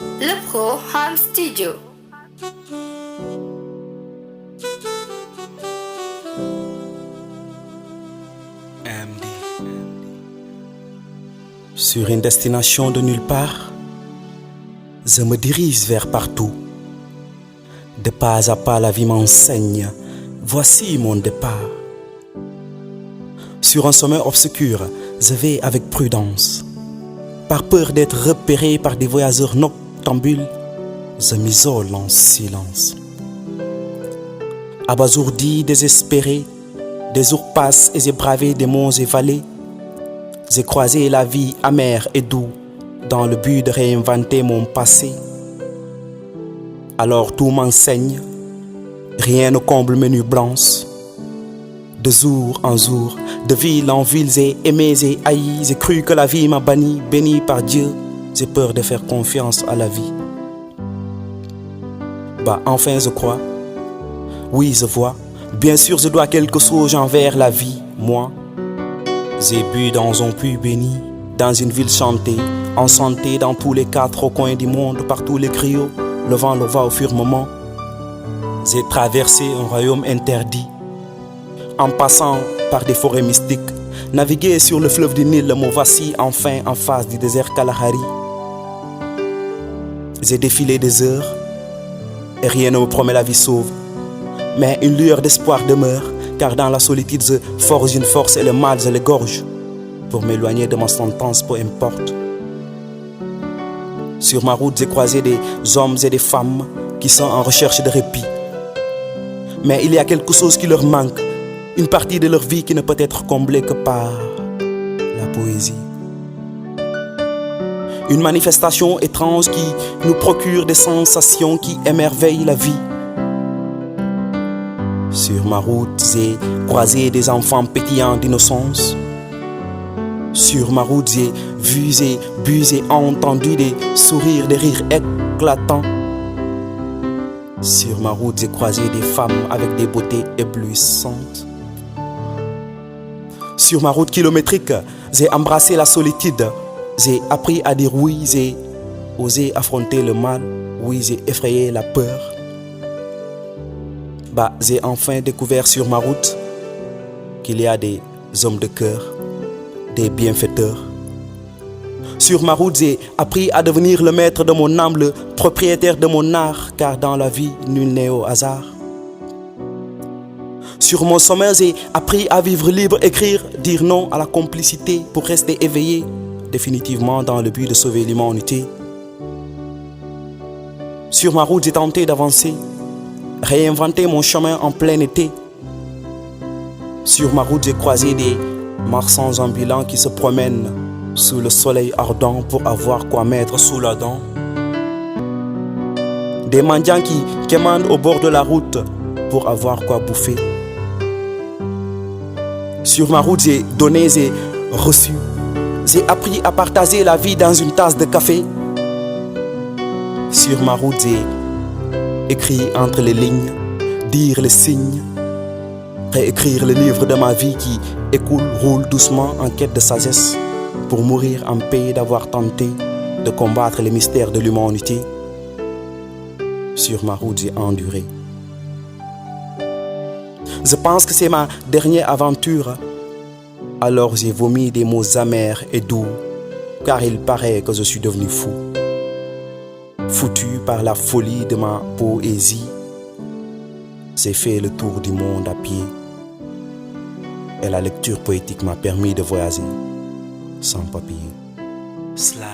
Le Pro Home Studio. MD. Sur une destination de nulle part, je me dirige vers partout. De pas à pas, la vie m'enseigne. Voici mon départ. Sur un sommet obscur, je vais avec prudence. Par peur d'être repéré par des voyageurs noctambules, je m'isole en silence. Abasourdi, désespéré, des jours passent et j'ai bravé des monts et vallées. J'ai croisé la vie amère et douce dans le but de réinventer mon passé. Alors tout m'enseigne, rien ne comble mes nuits blanches. De jour en jour, de ville en ville, j'ai aimé, j'ai haï, j'ai cru que la vie m'a banni, béni par Dieu. J'ai peur de faire confiance à la vie. Enfin je crois, oui je vois, bien sûr je dois quelque chose envers la vie, moi. J'ai bu dans un puits béni, dans une ville chantée, en santé dans tous les quatre coins du monde, par tous les griots, le vent le va au firmament. J'ai traversé un royaume interdit, en passant par des forêts mystiques, navigué sur le fleuve du Nil, me voici enfin en face du désert Kalahari. J'ai défilé des heures, et rien ne me promet la vie sauve. Mais une lueur d'espoir demeure, car dans la solitude je forge une force et le mal je l'égorge. Pour m'éloigner de ma sentence, peu importe. Sur ma route, j'ai croisé des hommes et des femmes qui sont en recherche de répit. Mais il y a quelque chose qui leur manque, une partie de leur vie qui ne peut être comblée que par la poésie. Une manifestation étrange qui nous procure des sensations qui émerveillent la vie. Sur ma route, j'ai croisé des enfants pétillants d'innocence. Sur ma route, j'ai vu et bu et entendu des sourires, des rires éclatants. Sur ma route, j'ai croisé des femmes avec des beautés éblouissantes. Sur ma route kilométrique, j'ai embrassé la solitude. J'ai appris à dire oui, j'ai osé affronter le mal. Oui, j'ai effrayé la peur. J'ai enfin découvert sur ma route qu'il y a des hommes de cœur, des bienfaiteurs. Sur ma route, j'ai appris à devenir le maître de mon âme, le propriétaire de mon art, car dans la vie, nul n'est au hasard. Sur mon sommet, j'ai appris à vivre libre, écrire, dire non à la complicité pour rester éveillé, définitivement dans le but de sauver l'humanité. Sur ma route, j'ai tenté d'avancer, réinventer mon chemin en plein été. Sur ma route, j'ai croisé des marchands ambulants qui se promènent sous le soleil ardent pour avoir quoi mettre sous la dent. Des mendiants qui quémandent au bord de la route pour avoir quoi bouffer. Sur ma route, j'ai donné, j'ai reçu. J'ai appris à partager la vie dans une tasse de café. Sur ma route, j'ai écrit entre les lignes, dire les signes, réécrire le livre de ma vie qui écoule, roule doucement en quête de sagesse, pour mourir en paix d'avoir tenté de combattre les mystères de l'humanité. Sur ma route, j'ai enduré. Je pense que c'est ma dernière aventure. Alors j'ai vomi des mots amers et doux, car il paraît que je suis devenu fou. Foutu par la folie de ma poésie, j'ai fait le tour du monde à pied. Et la lecture poétique m'a permis de voyager sans papier. Slave.